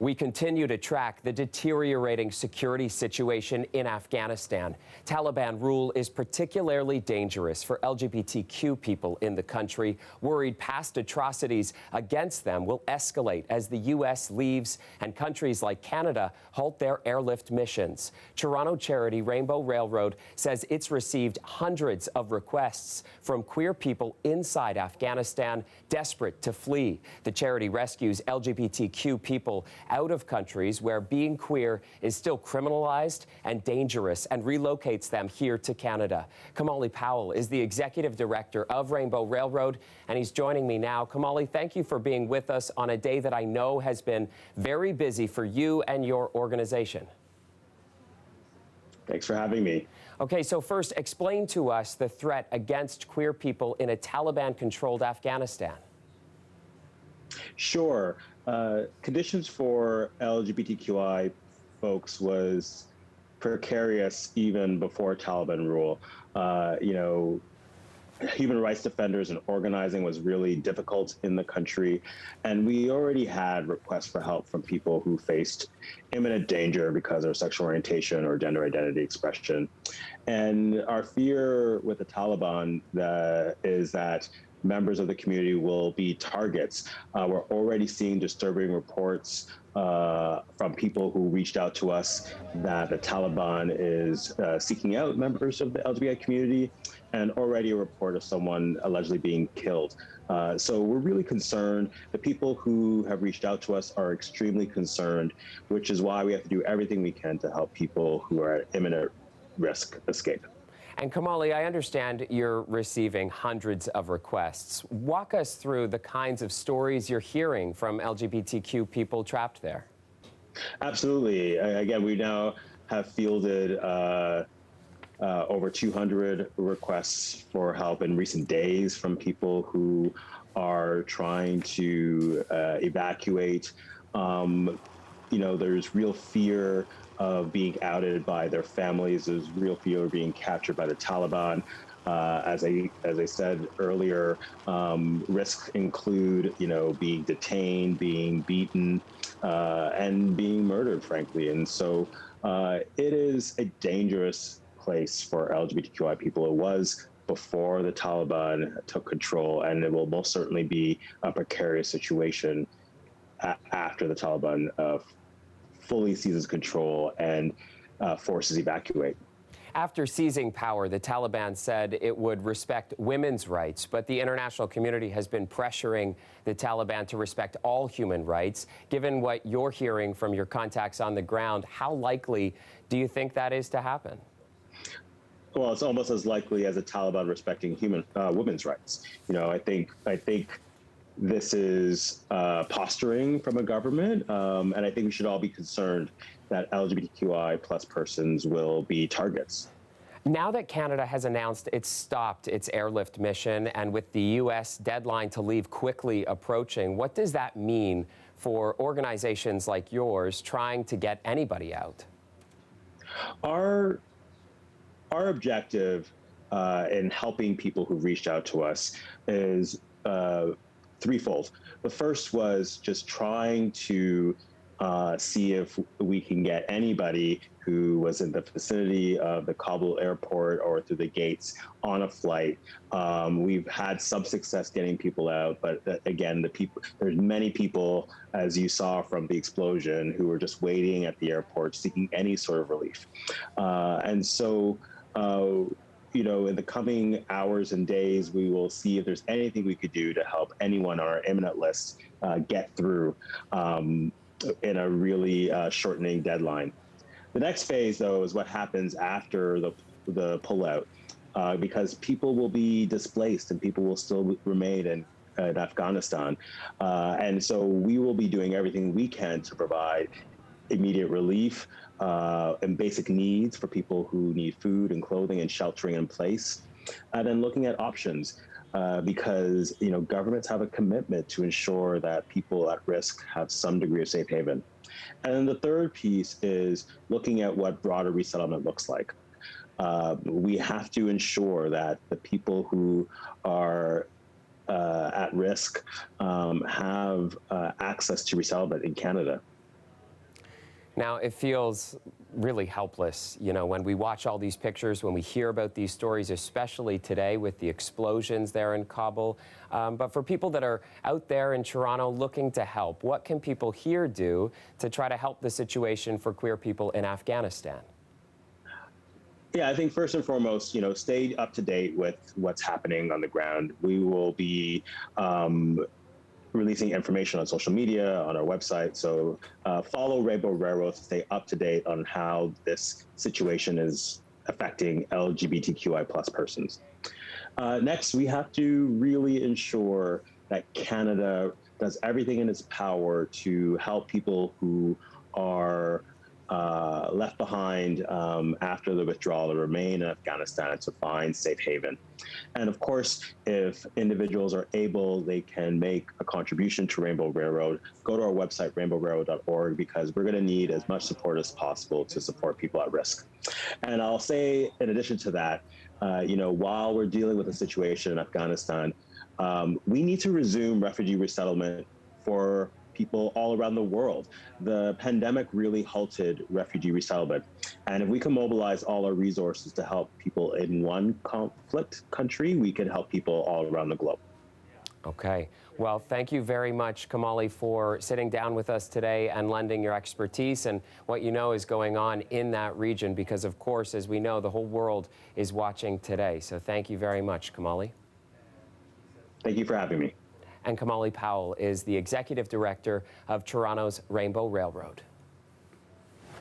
We continue to track the deteriorating security situation in Afghanistan. Taliban rule is particularly dangerous for LGBTQ people in the country, worried past atrocities against them will escalate as the U.S. leaves and countries like Canada halt their airlift missions. Toronto charity Rainbow Railroad says it's received hundreds of requests from queer people inside Afghanistan desperate to flee. The charity rescues LGBTQ people out of countries where being queer is still criminalized and dangerous and relocates them here to Canada. Kamali Powell is the executive director of Rainbow Railroad, and he's joining me now. Kamali, thank you for being with us on a day that I know has been very busy for you and your organization. Thanks for having me. Okay, so first, explain to us the threat against queer people in a Taliban-controlled Afghanistan. Sure. Conditions for LGBTQI folks was precarious even before Taliban rule. Human rights defenders and organizing was really difficult in the country. And we already had requests for help from people who faced imminent danger because of their sexual orientation or gender identity expression. And our fear with the Taliban is that members of the community will be targets. We're already seeing disturbing reports from people who reached out to us that the Taliban is seeking out members of the LGBTI community, and already a report of someone allegedly being killed. So we're really concerned. The people who have reached out to us are extremely concerned, which is why we have to do everything we can to help people who are at imminent risk escape. And Kamali, I understand you're receiving hundreds of requests. Walk us through the kinds of stories you're hearing from LGBTQ people trapped there. Absolutely. Again, we now have fielded over 200 requests for help in recent days from people who are trying to evacuate. There's real fear of being outed by their families. There's real fear of being captured by the Taliban. As I said earlier, risks include, being detained, being beaten, and being murdered, frankly. And so it is a dangerous place for LGBTQI people. It was before the Taliban took control, and it will most certainly be a precarious situation after the Taliban fully seizes control and forces evacuate. After seizing power, the Taliban said it would respect women's rights, but the international community has been pressuring the Taliban to respect all human rights. Given what you're hearing from your contacts on the ground, how likely do you think that is to happen? Well, it's almost as likely as the Taliban respecting women's rights. I think this is posturing from a government, and I think we should all be concerned that LGBTQI plus persons will be targets. Now that Canada has announced it's stopped its airlift mission, and with the U.S. deadline to leave quickly approaching, what does that mean for organizations like yours trying to get anybody out? Our objective in helping people who reached out to us is threefold. The first was just trying to see if we can get anybody who was in the vicinity of the Kabul airport or through the gates on a flight. We've had some success getting people out, but again, there's many people, as you saw from the explosion, who were just waiting at the airport seeking any sort of relief. In the coming hours and days, we will see if there's anything we could do to help anyone on our imminent list get through in a really shortening deadline. The next phase, though, is what happens after the pullout, because people will be displaced and people will still remain in Afghanistan. And so we will be doing everything we can to provide immediate relief and basic needs for people who need food and clothing and sheltering in place. And then looking at options, because governments have a commitment to ensure that people at risk have some degree of safe haven. And then the third piece is looking at what broader resettlement looks like. We have to ensure that the people who are at risk have access to resettlement in Canada. Now, it feels really helpless, you know, when we watch all these pictures, when we hear about these stories, especially today with the explosions there in Kabul. But for people that are out there in Toronto looking to help, what can people here do to try to help the situation for queer people in Afghanistan? Yeah, I think first and foremost, stay up to date with what's happening on the ground. We will be releasing information on social media, on our website. So follow Rainbow Railroad to stay up to date on how this situation is affecting LGBTQI plus persons. Next, we have to really ensure that Canada does everything in its power to help people who are left behind after the withdrawal to remain in Afghanistan to find safe haven. And of course, if individuals are able, they can make a contribution to Rainbow Railroad. Go to our website, rainbowrailroad.org, because we're going to need as much support as possible to support people at risk. And I'll say, in addition to that, while we're dealing with the situation in Afghanistan, we need to resume refugee resettlement for people all around the world. The pandemic really halted refugee resettlement. And if we can mobilize all our resources to help people in one conflict country, we can help people all around the globe. Okay. Well, thank you very much, Kamali, for sitting down with us today and lending your expertise and what you know is going on in that region, because, of course, as we know, the whole world is watching today. So thank you very much, Kamali. Thank you for having me. And Kamali Powell is the Executive Director of Toronto's Rainbow Railroad.